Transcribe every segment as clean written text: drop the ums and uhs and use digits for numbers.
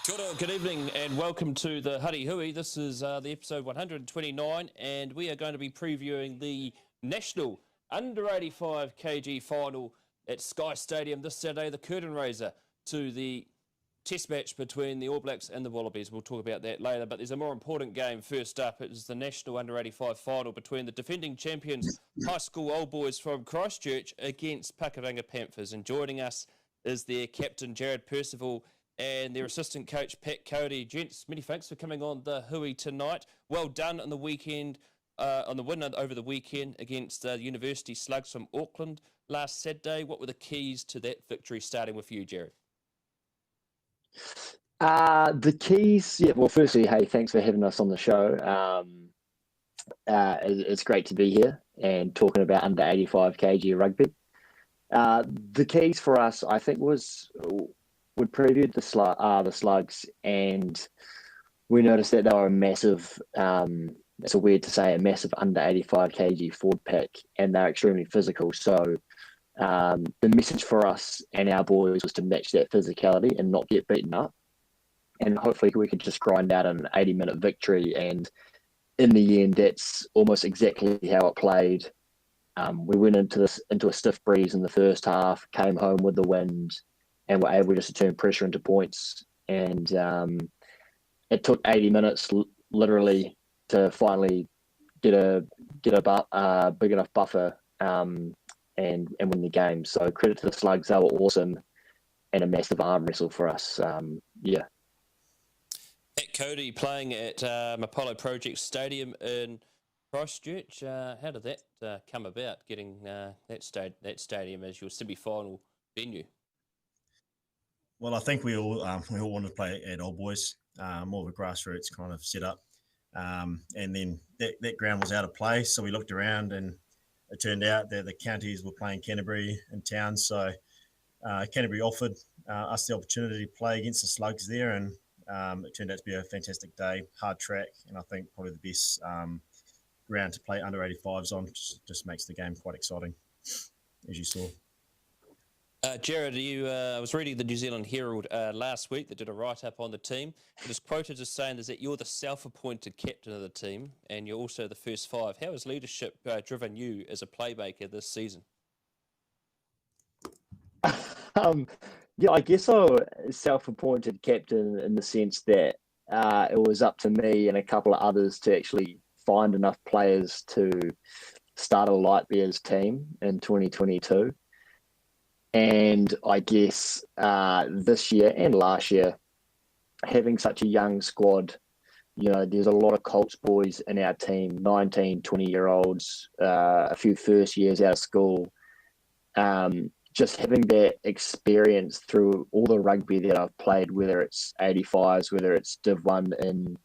Kia ora, good evening and welcome to the Huddy Hui. This is the episode 129 and we are going to be previewing the National Under 85 kg final at Sky Stadium this Saturday, the curtain raiser to the test match between the All Blacks and the Wallabies. We'll talk about that later, but there's a more important game first up. It is the National Under 85 final between the defending champions high school old boys from Christchurch against Pakuranga Panthers, and joining us is their captain Jared Percival and their assistant coach, Pat Coady. Gents, many thanks for coming on the Hui tonight. Well done on the weekend, on the win over the weekend against the University Slugs from Auckland last Saturday. What were the keys to that victory, starting with you, Jared? The keys, well, firstly, hey, thanks for having us on the show. It's great to be here and talking about under 85 kg rugby. The keys for us, I think, we previewed the Slugs, and we noticed that they were a massive, it's a weird to say, a massive under 85 kg forward pack, and they're extremely physical. So the message for us and our boys was to match that physicality and not get beaten up. And hopefully we could just grind out an 80-minute victory. And in the end, that's almost exactly how it played. We went into a stiff breeze in the first half, came home with the wind, and were able just to turn pressure into points. And it took 80 minutes literally to finally get a big enough buffer and win the game. So credit to the Slugs, they were awesome, and a massive arm wrestle for us. Pat Coady playing at Apollo Project Stadium in Christchurch. How did that come about, getting that stadium as your semi-final venue? Well, I think we all wanted to play at Old Boys, more of a grassroots kind of setup. And then that ground was out of play, so we looked around, and it turned out that the counties were playing Canterbury in town. So Canterbury offered us the opportunity to play against the Slugs there, and it turned out to be a fantastic day, hard track, and I think probably the best ground to play under 85s on. Just makes the game quite exciting, as you saw. Jared, I was reading the New Zealand Herald last week that did a write-up on the team. It is quoted as saying that you're the self-appointed captain of the team and you're also the first five. How has leadership driven you as a playmaker this season? I guess I was self-appointed captain in the sense that it was up to me and a couple of others to actually find enough players to start a Light Bears team in 2022. And I guess this year and last year, having such a young squad, there's a lot of Colts boys in our team, 19, 20-year-olds, a few first years out of school. Just having that experience through all the rugby that I've played, whether it's 85s, whether it's Div 1 in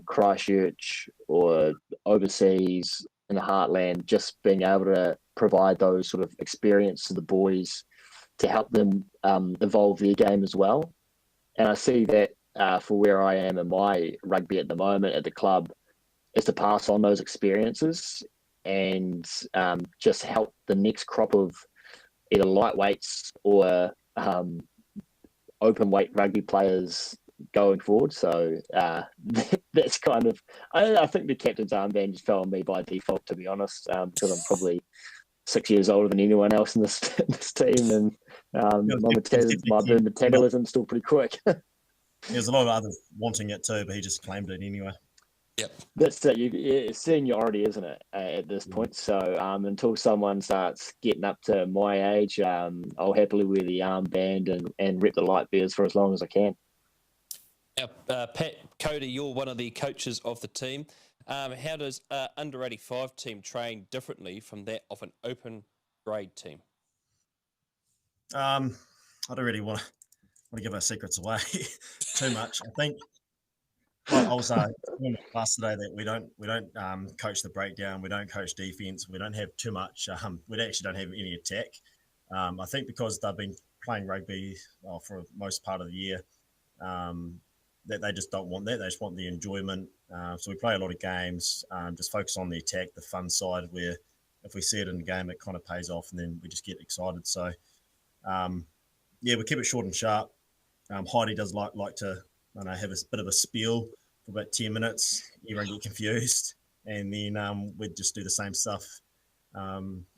Christchurch or overseas in the heartland, just being able to provide those sort of experience to the boys to help them evolve their game as well. And I see that for where I am in my rugby at the moment at the club is to pass on those experiences and just help the next crop of either lightweights or open weight rugby players going forward. So that's kind of, I think the captain's armband just fell on me by default, to be honest, because I'm probably 6 years older than anyone else in this team, and my metabolism's still pretty quick. There's a lot of others wanting it too, but he just claimed it anyway. Yep, that's it. It's seniority, isn't it, at this point? So until someone starts getting up to my age, I'll happily wear the armband and rep the Light Bears for as long as I can. Now, Pat Coady, you're one of the coaches of the team. How does under 85 team train differently from that of an open grade team? I don't really want to give our secrets away too much. I think I was in the class today that we don't coach the breakdown, we don't coach defense, we don't have too much. We actually don't have any attack. I think because they've been playing rugby for most part of the year, that they just don't want that. They just want the enjoyment. So we play a lot of games, just focus on the attack, the fun side, where if we see it in the game, it kind of pays off, and then we just get excited. So, we keep it short and sharp. Heidi does like to, I don't know, have a bit of a spiel for about 10 minutes. Everyone get confused, and then we'd just do the same stuff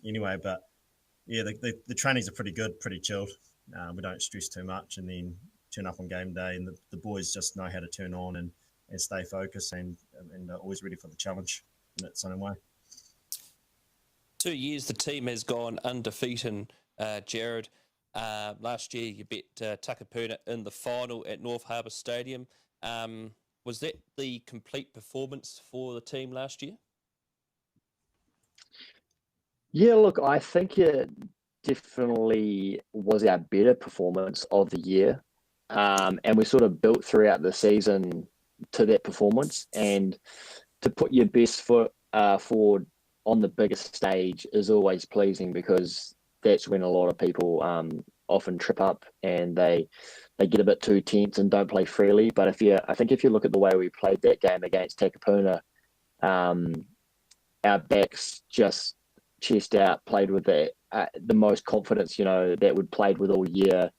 anyway. But yeah, the trainings are pretty good, pretty chilled. We don't stress too much, and then turn up on game day, and the boys just know how to turn on and stay focused and are always ready for the challenge in its own way. 2 years the team has gone undefeated, Jared. Last year you beat Takapuna in the final at North Harbour Stadium. Was that the complete performance for the team last year? Yeah, look, I think it definitely was our better performance of the year. And we sort of built throughout the season to that performance. And to put your best foot forward on the biggest stage is always pleasing, because that's when a lot of people often trip up and they get a bit too tense and don't play freely. But I think if you look at the way we played that game against Takapuna, our backs just chest out, played with the most confidence, that we'd played with all year,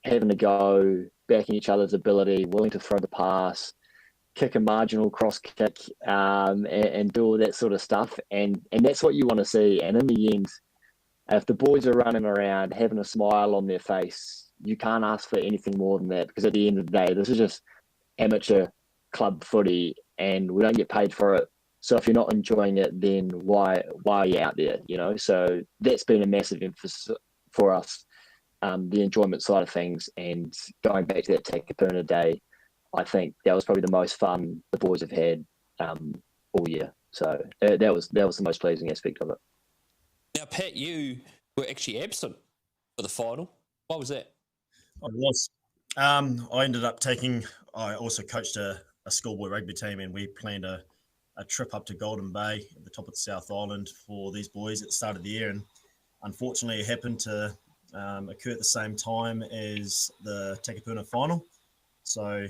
having a go, backing each other's ability, willing to throw the pass, kick a marginal cross kick, and do all that sort of stuff. And that's what you want to see. And in the end, if the boys are running around having a smile on their face, you can't ask for anything more than that, because at the end of the day, this is just amateur club footy and we don't get paid for it. So if you're not enjoying it, then why are you out there? So that's been a massive emphasis for us, the enjoyment side of things. And going back to that Takapuna day, I think that was probably the most fun the boys have had all year. So that was the most pleasing aspect of it. Now, Pat, you were actually absent for the final. What was that? I was. I ended up I also coached a schoolboy rugby team, and we planned a trip up to Golden Bay at the top of the South Island for these boys at the start of the year. And unfortunately, it happened to occur at the same time as the Takapuna final. So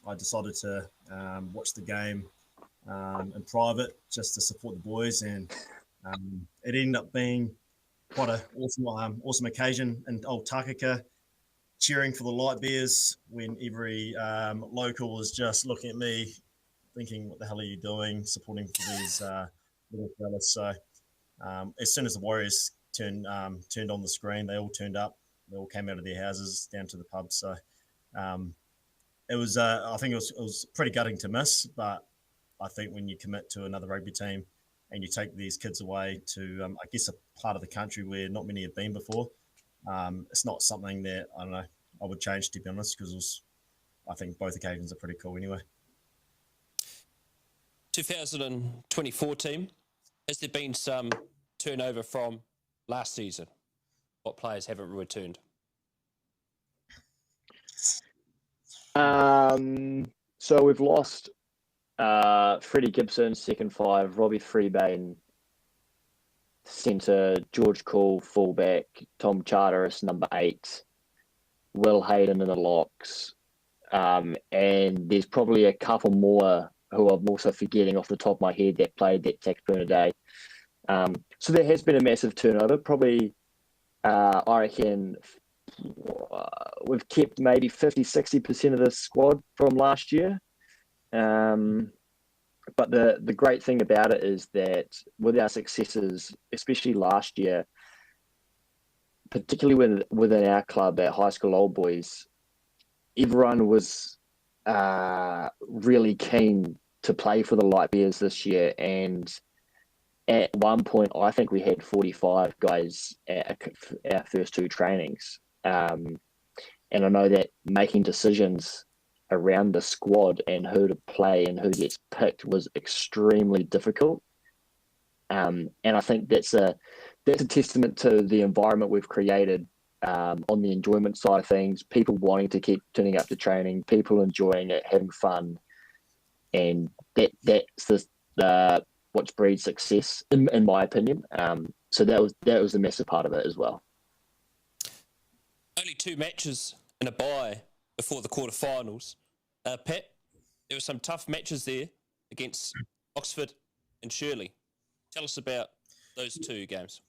I decided to watch the game in private just to support the boys. And it ended up being quite an awesome occasion in Old Takaka, cheering for the Light Bears when every local was just looking at me thinking, what the hell are you doing supporting for these little fellas? So as soon as the Warriors turned on the screen, they all turned up. They all came out of their houses down to the pub. So it was, I think it was pretty gutting to miss, but I think when you commit to another rugby team and you take these kids away to, I guess, a part of the country where not many have been before, it's not something that, I don't know, I would change, to be honest, because I think both occasions are pretty cool anyway. 2024 team, has there been some turnover from last season? What players haven't returned? So we've lost Freddie Gibson, second five, Robbie Freebane, centre, George Cool, fullback, Tom Charteris, number 8, Will Hayden in the locks, and there's probably a couple more who I'm also forgetting off the top of my head that played that Takapuna day. So there has been a massive turnover. Probably, I reckon we've kept maybe 50-60% of the squad from last year. But the great thing about it is that with our successes, especially last year, particularly within our club at High School Old Boys, everyone was really keen to play for the Light Bears this year. And at one point, I think we had 45 guys at our first 2 trainings. And I know that making decisions around the squad and who to play and who gets picked was extremely difficult. And I think that's a testament to the environment we've created on the enjoyment side of things, people wanting to keep turning up to training, people enjoying it, having fun. And that's what's breeds success, in my opinion. So that was the massive part of it as well. Only 2 matches and a bye before the quarterfinals. Pat, there were some tough matches there against Oxford and Shirley. Tell us about those 2 games.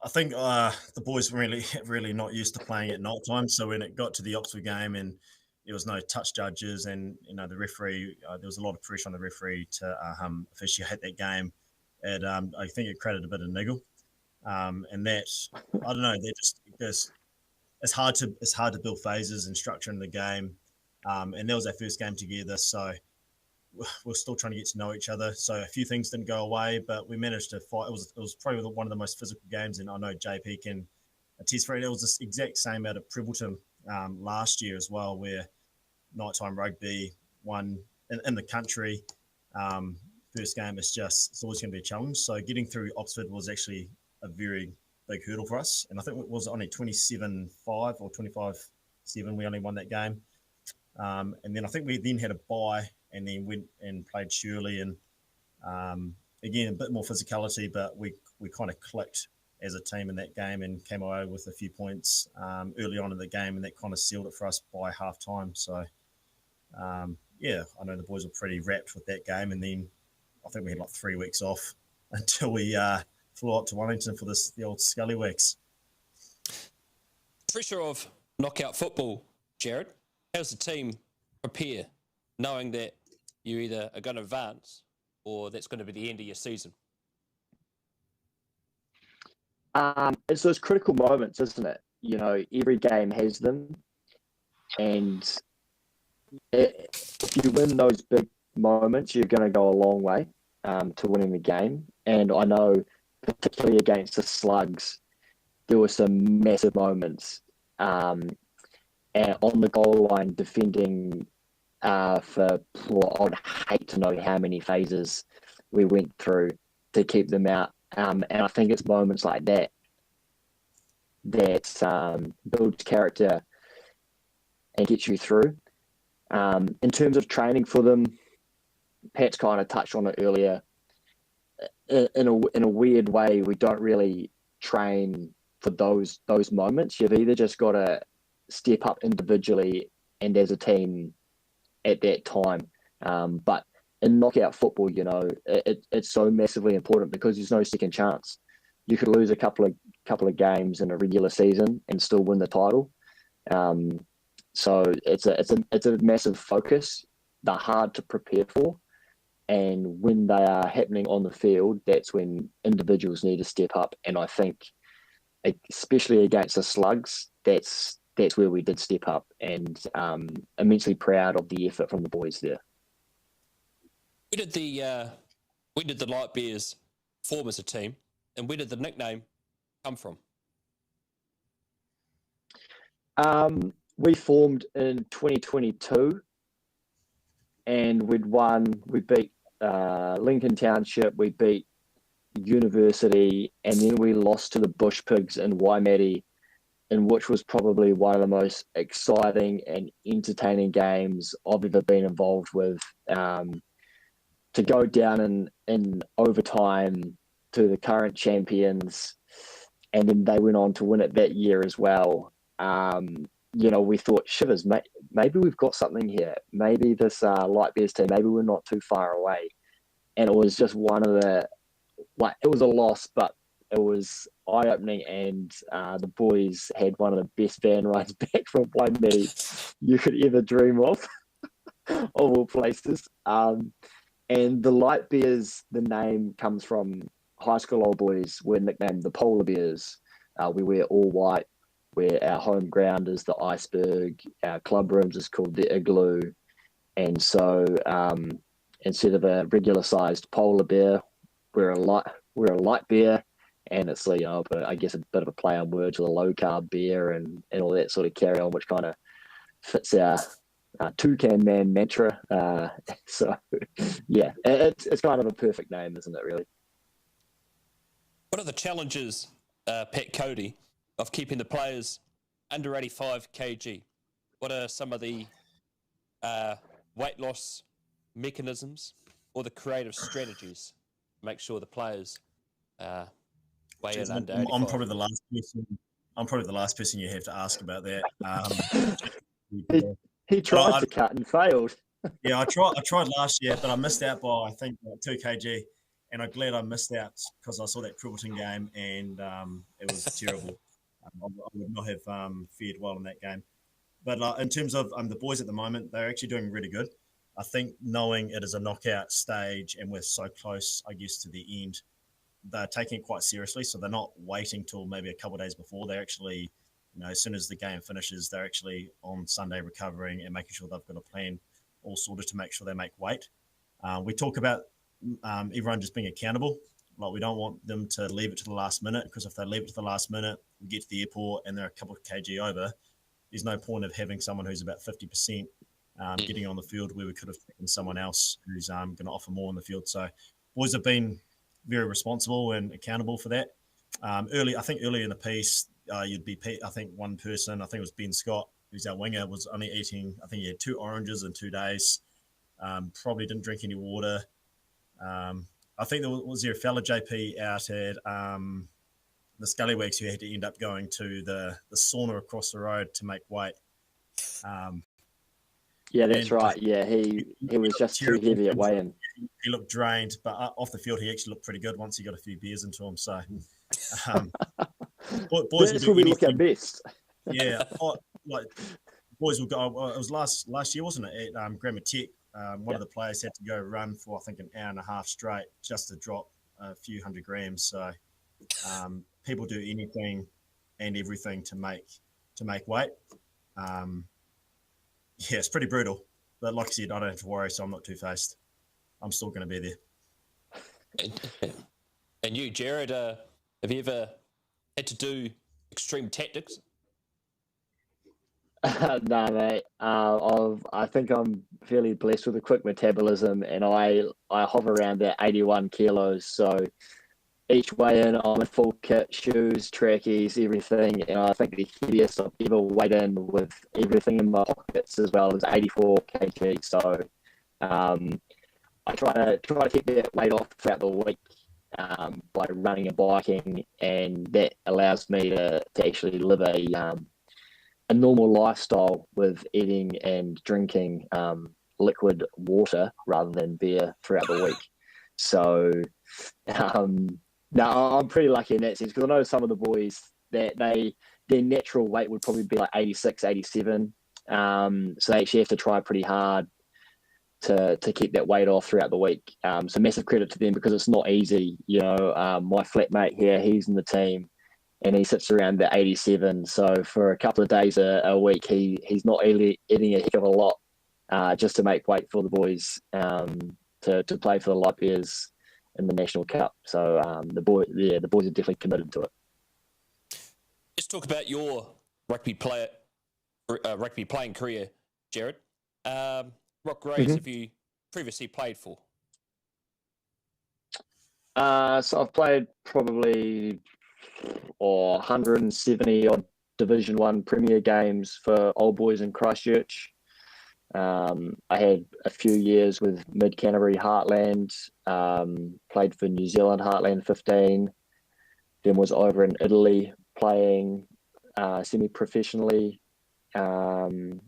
I think the boys were really not used to playing at night time. So when it got to the Oxford game and there was no touch judges, and the referee, there was a lot of pressure on the referee to officiate that game. I think it created a bit of niggle, and that I don't know. That just it's hard to build phases and structure in the game, and that was our first game together. So we're still trying to get to know each other. So a few things didn't go away, but we managed to fight. It was probably one of the most physical games, and I know JP can attest for it. It was the exact same out at Previlton last year as well, where nighttime rugby won in the country. First game it's always going to be a challenge. So getting through Oxford was actually a very big hurdle for us, and I think it was only 27-5 or 25-7. We only won that game, and then I think we then had a bye, and then went and played Shirley, and again a bit more physicality, but we kind of clicked as a team in that game and came away with a few points early on in the game, and that kind of sealed it for us by half time. So yeah, I know the boys were pretty wrapped with that game, and then I think we had like 3 weeks off until we flew up to Wellington for the old Scallywags. Pressure of knockout football, Jared. How's the team prepare, knowing that you either are going to advance or that's going to be the end of your season? It's those critical moments, isn't it? Every game has them, and if you win those big moments, you're going to go a long way to winning the game. And I know, particularly against the Slugs, there were some massive moments and on the goal line defending I'd hate to know how many phases we went through to keep them out. And I think it's moments like that builds character and gets you through. In terms of training for them, Pat's kind of touched on it earlier. In a weird way, we don't really train for those moments. You've either just got to step up individually and as a team at that time. But in knockout football, it's so massively important because there's no second chance. You could lose a couple of games in a regular season and still win the title. So it's a massive focus. They're hard to prepare for, and when they are happening on the field, that's when individuals need to step up. And I think, especially against the Slugs, that's where we did step up, and immensely proud of the effort from the boys there. Where did the Light Bears form as a team, and where did the nickname come from? We formed in 2022, and we beat Lincoln Township, we beat University, and then we lost to the Bush Pigs in Waimate, in which was probably one of the most exciting and entertaining games I've ever been involved with. To go down in overtime to the current champions, and then they went on to win it that year as well. We thought, shivers, maybe we've got something here. Maybe this Light Bears team, maybe we're not too far away. And it was just one of it was a loss, but it was eye-opening, and the boys had one of the best van rides back from Waimate you could ever dream of all places. And the Light Bears, the name comes from high school old boys were nicknamed the Polar Bears. We wear all white, where our home ground is the Iceberg, our club rooms is called the Igloo. And so instead of a regular-sized polar bear, we're a light bear. And it's I guess a bit of a play on words with a low-carb beer and all that sort of carry-on, which kind of fits our Toucan Man mantra. So, yeah, it's kind of a perfect name, isn't it, really? What are the challenges, Pat Coady, of keeping the players under 85 kg? What are some of the weight loss mechanisms or the creative strategies to make sure the players weigh in under 85? I'm probably the last person. I'm probably the last person you have to ask about that. He tried to cut and failed. Yeah, I tried last year, but I missed out by I think 2 kg. and I'm glad I missed out because I saw that Cribbleton game and it was terrible. I would not have fared well in that game. But in terms of the boys at the moment, they're actually doing really good. I think knowing it is a knockout stage and we're so close, I guess, to the end, they're taking it quite seriously. So they're not waiting till maybe a couple of days before. They're actually, as soon as the game finishes, they're actually on Sunday recovering and making sure they've got a plan all sorted to make sure they make weight. We talk about everyone just being accountable. Like, we don't want them to leave it to the last minute, because if they leave it to the last minute, we get to the airport and they're a couple of kg over, there's no point of having someone who's about 50% getting on the field where we could have taken someone else who's going to offer more on the field. So boys have been very responsible and accountable for that. Early in the piece, you'd be, I think one person, I think it was Ben Scott, who's our winger, was only eating, I think he had 2 oranges in 2 days, probably didn't drink any water. I think was there a fella, JP, out at the Scallywags who had to end up going to the sauna across the road to make weight. Yeah, that's right. Yeah, he was just too heavy at weigh-in. He looked drained, but off the field he actually looked pretty good once he got a few beers into him. So boys that's where we look our best. Yeah, boys will go. It was last year, wasn't it? At Grammar Tech, one of the players had to go run for, I think, an hour and a half straight just to drop a few 100 grams. So people do anything and everything to make weight. Yeah, it's pretty brutal. But like I said, I don't have to worry, so I'm not two-faced. I'm still going to be there. And you, Jared, have you ever had to do extreme tactics? No, mate. I think I'm fairly blessed with a quick metabolism, and I hover around that 81 kilos. So each weigh-in, I'm in full kit, shoes, trackies, everything. And I think the heaviest I've ever weighed in with everything in my pockets as well is 84 kg. So I try to keep that weight off throughout the week by running and biking, and that allows me to actually live a normal lifestyle with eating and drinking liquid water rather than beer throughout the week. So no, I'm pretty lucky in that sense, because I know some of the boys that their natural weight would probably be like 86, 87. So they actually have to try pretty hard to keep that weight off throughout the week. So massive credit to them, because it's not easy. My flatmate here, he's in the team, and he sits around the 87. So for a couple of days a week, he's not eating a heck of a lot just to make weight for the boys to play for the Light Bears in the National Cup. So the boys are definitely committed to it. Let's talk about your rugby playing career, Jared. What grades have you previously played for? So I've played probably 170 odd Division 1 Premier games for Old Boys in Christchurch. I had a few years with Mid Canterbury Heartland, played for New Zealand Heartland 15, then was over in Italy playing semi-professionally, and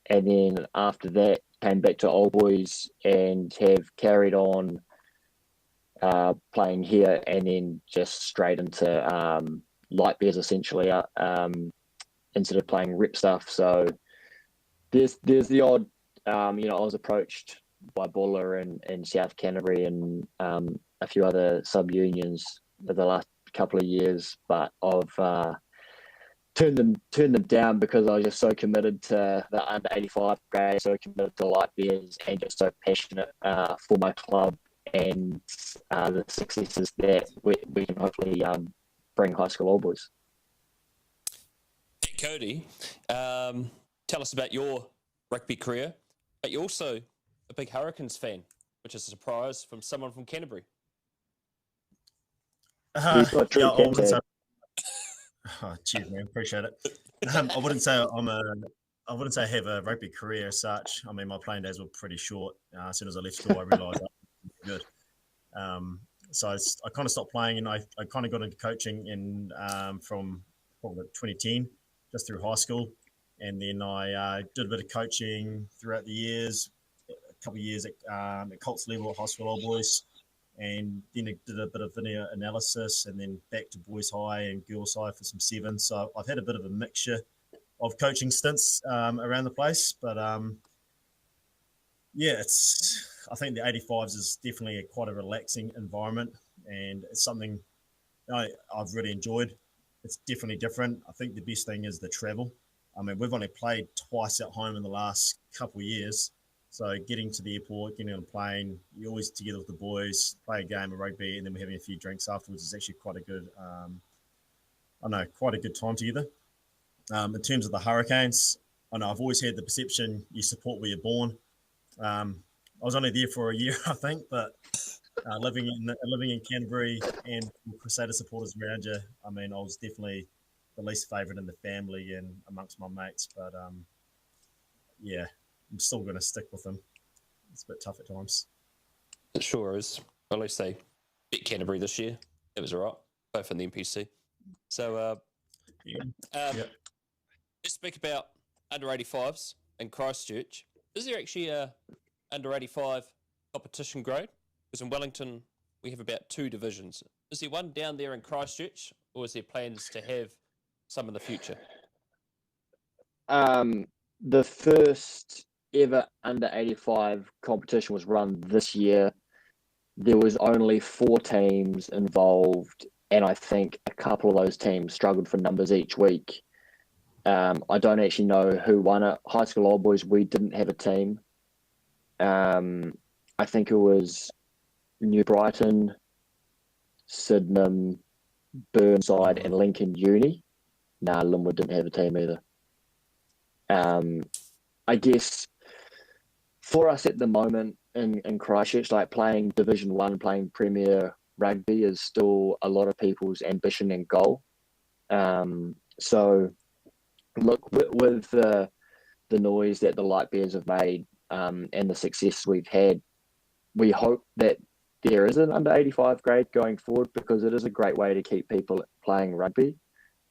then after that came back to Old Boys and have carried on playing here, and then just straight into Light Bears essentially, instead of playing rep stuff. So there's the odd, I was approached by Buller and South Canterbury and a few other sub-unions for the last couple of years, but I've turned them down because I was just so committed to the under 85 grade, so committed to Light Bears, and just so passionate for my club and the successes that we can hopefully bring high school Old Boys. Hey, Coady, tell us about your rugby career, but you're also a big Hurricanes fan, which is a surprise from someone from Canterbury. Cheers, man. Appreciate it. I wouldn't say I have a rugby career as such. I mean, my playing days were pretty short. As soon as I left school, I realised I was good. So I kind of stopped playing, and I kind of got into coaching from probably 2010, just through high school. And then I did a bit of coaching throughout the years, a couple of years at Colts level at high school Old Boys. and then I did a bit of video analysis, and then back to boys high and girls high for some sevens. So I've had a bit of a mixture of coaching stints around the place, but yeah, I think the 85s is definitely quite a relaxing environment, and it's something I've really enjoyed. It's definitely different. I think the best thing is the travel. I mean, we've only played twice at home in the last couple of years. So getting to the airport, getting on a plane, you're always together with the boys, play a game of rugby, and then we're having a few drinks afterwards. Is actually quite a good, quite a good time together. In terms of the Hurricanes, I know I've always had the perception you support where you're born. I was only there for a year, I think, but living in Canterbury and Crusader supporters around you, I mean, I was definitely the least favourite in the family and amongst my mates. But yeah, I'm still going to stick with them. It's a bit tough at times. It sure is. At least they beat Canterbury this year. It was all right, both in the NPC. So let's speak about under 85s in Christchurch. Is there actually a under 85 competition grade? Because in Wellington, we have about 2 divisions. Is there one down there in Christchurch, or is there plans to have some in the future? The first ever under 85 competition was run this year. There was only 4 teams involved, and I think a couple of those teams struggled for numbers each week. I don't actually know who won it. High school old boys, we didn't have a team. I think it was New Brighton, Sydenham, Burnside, and Lincoln Uni. Nah, Linwood didn't have a team either. I guess for us at the moment in Christchurch, like playing Division 1, playing Premier Rugby is still a lot of people's ambition and goal. So look, with the noise that the Light Bears have made and the success we've had, we hope that there is an under 85 grade going forward, because it is a great way to keep people playing rugby.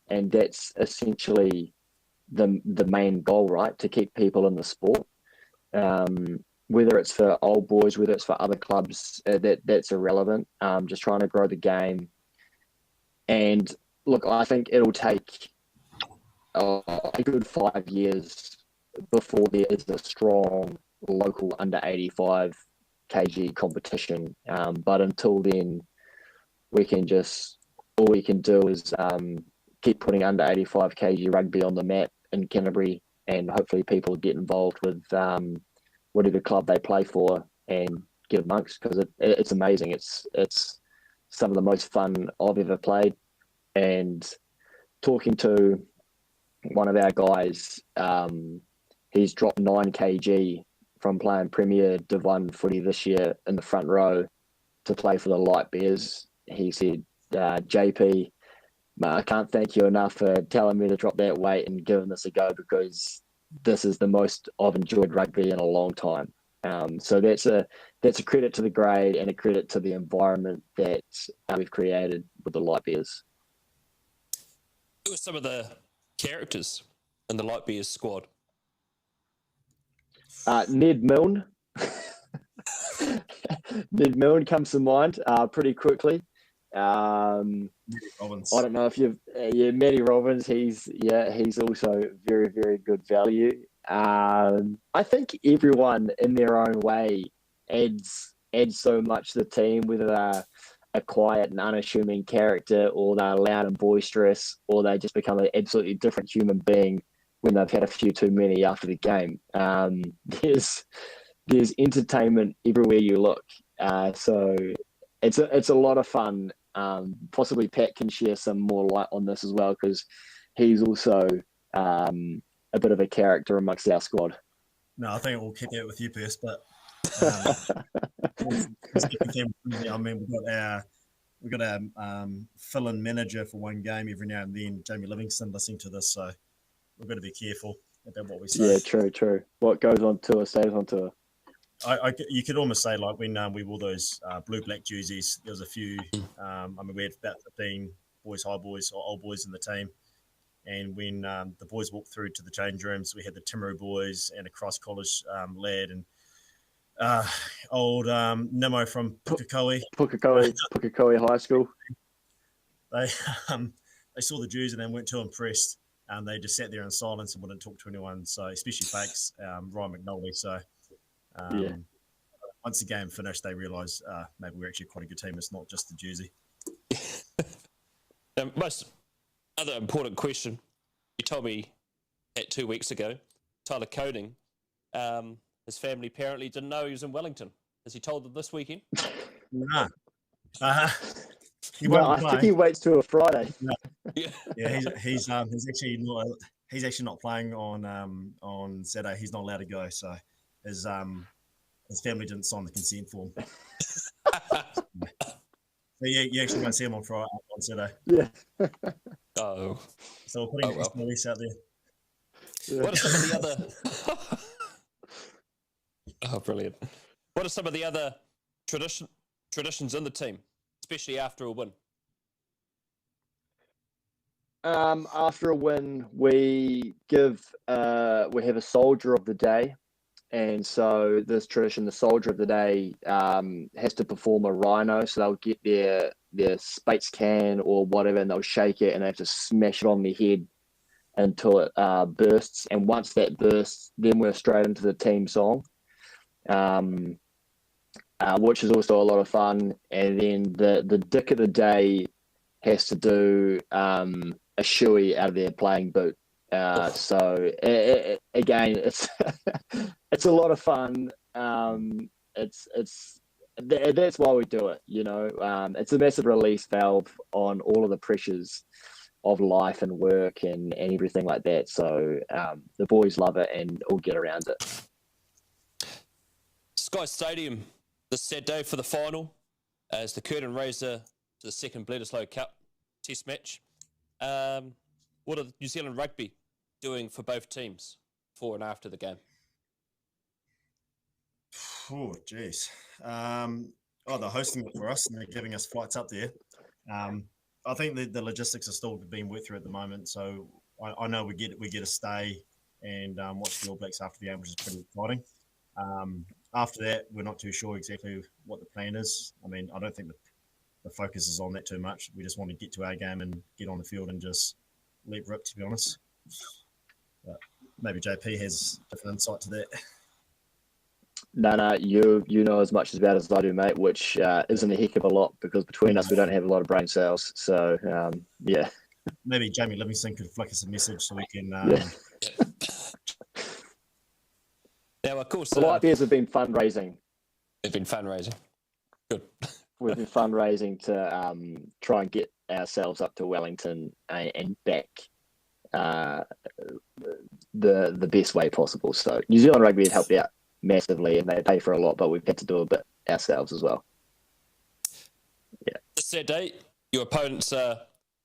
And that's essentially the main goal, right? To keep people in the sport. Whether it's for old boys, whether it's for other clubs, that's irrelevant. Just trying to grow the game. And look, I think it'll take a good 5 years before there is a strong local under 85 kg competition. But until then, all we can do is keep putting under 85 kg rugby on the map in Canterbury, and hopefully people get involved with whatever club they play for and get amongst, because it's amazing. It's some of the most fun I've ever played. And talking to one of our guys, he's dropped 9 kg from playing Premier Div 1 footy this year in the front row to play for the Light Bears. He said, JP, I can't thank you enough for telling me to drop that weight and giving this a go, because this is the most I've enjoyed rugby in a long time. So that's a credit to the grade and a credit to the environment that we've created with the Light Bears. Who are some of the characters in the Light Bears squad? Ned Milne. Ned Milne comes to mind pretty quickly. Robbins. I don't know if Matty Robbins. He's also very, very good value. I think everyone in their own way adds so much to the team, whether they're a quiet and unassuming character, or they're loud and boisterous, or they just become an absolutely different human being when they've had a few too many after the game. There's entertainment everywhere you look. So it's a lot of fun. Possibly Pat can share some more light on this as well, because he's also a bit of a character amongst our squad. No, I think we'll keep that with you, Perce. But I mean, we've got our fill-in manager for one game every now and then, Jamie Livingston, listening to this, so we've got to be careful about what we say. Yeah, true. What goes on tour stays on tour. You could almost say, like when we wore those blue-black jerseys, there was a few. I mean, we had about 15 boys, high boys, or old boys in the team. And when the boys walked through to the change rooms, we had the Timaru boys and a cross college lad, and Old Nemo from Pukekohe. Pukekohe High School. They saw the Jews and then weren't too impressed. They just sat there in silence and wouldn't talk to anyone. So especially Fakes, Ryan McNulty. So once the game finished, they realised maybe we're actually quite a good team. It's not just the jersey. Most other important question you told me that 2 weeks ago, Tyler Coady, his family apparently didn't know he was in Wellington. Has he told them this weekend? No. I think he waits till a Friday. No. Yeah, he's actually not playing on Saturday. He's not allowed to go. So his family didn't sign the consent form. So you actually won't see him on Saturday. Yeah. Oh. So we're putting a release out there. Yeah. What are some of the other? Oh, brilliant! What are some of the other traditions in the team, especially after a win? After a win, we have a soldier of the day, and so this tradition, the soldier of the day, has to perform a rhino. So they'll get their spates can or whatever, and they'll shake it, and they have to smash it on their head until it bursts. And once that bursts, then we're straight into the team song, which is also a lot of fun. And then the dick of the day has to do a shoey out of their playing boot. So again, it's it's a lot of fun. That's why we do it. It's a massive release valve on all of the pressures of life and work and everything like that. So the boys love it and all get around it. Sky Stadium this Saturday for the final as the curtain raiser to the second Bledisloe Cup test match. What are New Zealand Rugby doing for both teams before and after the game? Oh, geez. They're hosting it for us and they're giving us flights up there. I think the logistics are still being worked through at the moment. So I know we get a stay and watch the All Blacks after the game, which is pretty exciting. After that, we're not too sure exactly what the plan is. I mean, I don't think the focus is on that too much. We just want to get to our game and get on the field and just let rip, to be honest. But maybe JP has different insight to that. No, you know as much about as I do, mate, which isn't a heck of a lot because between us we don't have a lot of brain cells. So yeah. Maybe Jamie Livingston could flick us a message so we can. Now, of course, the Light Bears have been fundraising. They've been fundraising. Good. We've been fundraising to try and get ourselves up to Wellington and back the best way possible. So New Zealand Rugby has helped out massively and they pay for a lot, but we've had to do a bit ourselves as well. Yeah. This Saturday, your opponents are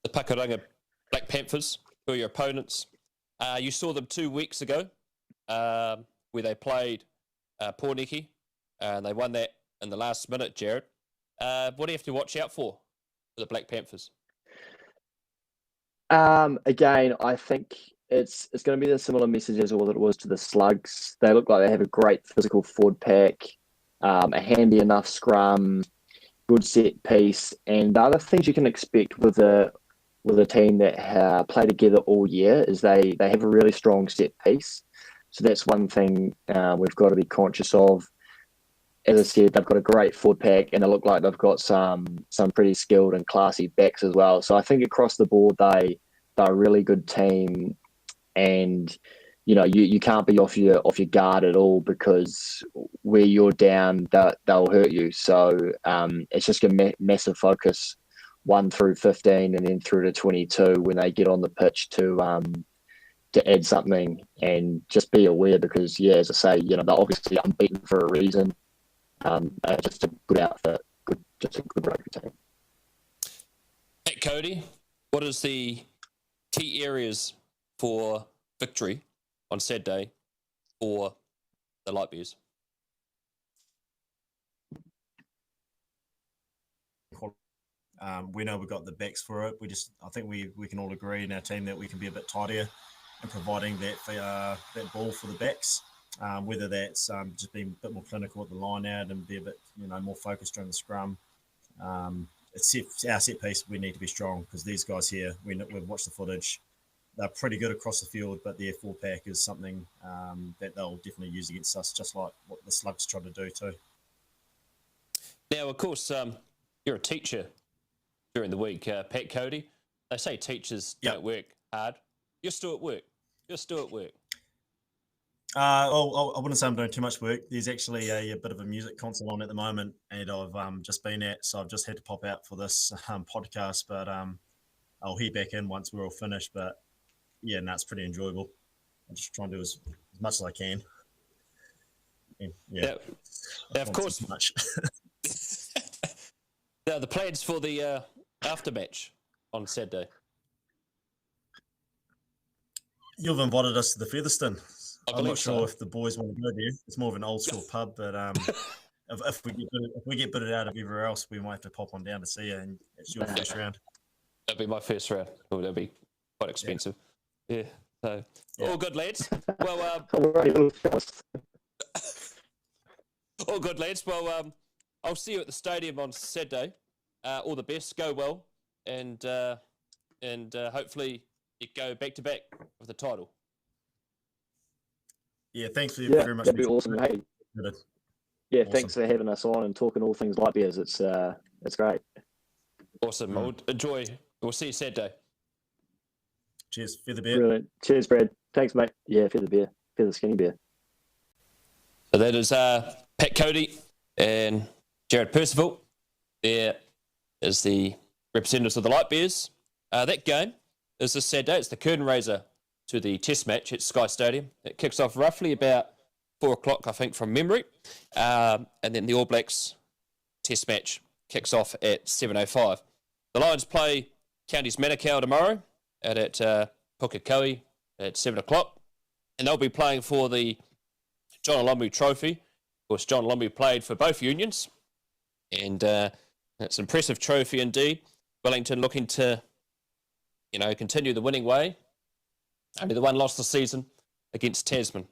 the Pakuranga Black Panthers, who are your opponents. You saw them 2 weeks ago where they played Porniki and they won that in the last minute, Jared. What do you have to watch out for the Black Panthers? Again, I think it's going to be a similar message as what it was to the Slugs. They look like they have a great physical forward pack, a handy enough scrum, good set piece, and the other things you can expect with a team that play together all year is they have a really strong set piece. So that's one thing we've got to be conscious of. As I said, they've got a great forward pack and they look like they've got some pretty skilled and classy backs as well. So I think across the board, they're a really good team. And, you can't be off your guard at all because where you're down, they'll hurt you. So it's just a massive focus 1 through 15 and then through to 22 when they get on the pitch to add something and just be aware because, as I say, they're obviously unbeaten for a reason. Just a good outfit, just a good rugby team. At Coady, what is the key areas for victory on Saturday for the Light Bears? We know we've got the backs for it. I think we can all agree in our team that we can be a bit tidier in providing that ball for the backs. whether that's just being a bit more clinical at the line out and be a bit, more focused during the scrum. It's our set piece. We need to be strong because these guys here, we've watched the footage. They're pretty good across the field, but their 4-pack is something that they'll definitely use against us, just like what the Slugs tried to do too. Now, of course, you're a teacher during the week, Pat Coady. They say teachers don't work hard. You're still at work. I wouldn't say I'm doing too much work. There's actually a bit of a music concert on at the moment, and I've just been at, so I've just had to pop out for this podcast. But I'll head back in once we're all finished. But yeah, no, it's pretty enjoyable. I'm just trying to do as much as I can. And, now, of course. Much. Now, the plans for the aftermatch on Saturday. You've invited us to the Featherston. I'm not sure so. if the boys want to go there. It's more of an old school pub, but if we get bitted out of everywhere else, we might have to pop on down to see you. And it's your first round. That'd be my first round. Oh, that'd be quite expensive. Yeah. So all good, lads. Well, all good, lads. Well, I'll see you at the stadium on Saturday. All the best. Go well, and hopefully you go back to back with the title. Yeah, thanks very much. That'd be awesome. Hey, yeah, awesome. Thanks for having us on and talking all things light beers. It's great. Awesome. I'll enjoy. We'll see you Saturday. Cheers. Feather beer. Brilliant. Cheers, Brad. Thanks, mate. Yeah, feather beer. Feather skinny beer. So that is Pat Coady and Jared Percival. There is the representatives of the Light Bears. That game is this Saturday. It's the curtain raiser to the test match at Sky Stadium. It kicks off roughly about 4 o'clock, I think, from memory. And then the All Blacks test match kicks off at 7:05. The Lions play Counties Manukau tomorrow at Pakuranga at 7 o'clock. And they'll be playing for the John Olombi Trophy. Of course, John Olombi played for both unions. And it's an impressive trophy indeed. Wellington looking to, continue the winning way. Only the one loss this season against Tasman.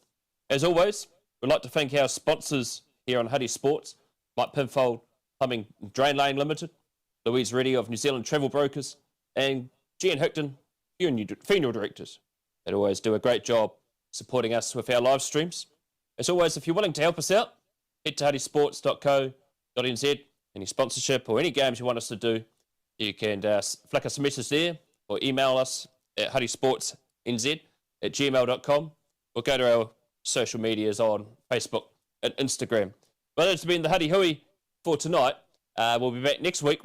As always, we'd like to thank our sponsors here on Huddy Sports, Mike Pinfold, Plumbing Drain Lane Limited, Louise Reddy of New Zealand Travel Brokers, and Gian Hickton, funeral directors. They always do a great job supporting us with our live streams. As always, if you're willing to help us out, head to huddysports.co.nz. Any sponsorship or any games you want us to do, you can flick us a message there or email us at huddysportsnz@gmail.com or go to our social medias on Facebook and Instagram. Well, that's been the Huddy Hui for tonight. We'll be back next week.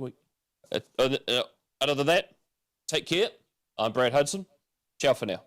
Other than that, take care. I'm Brad Hudson. Ciao for now.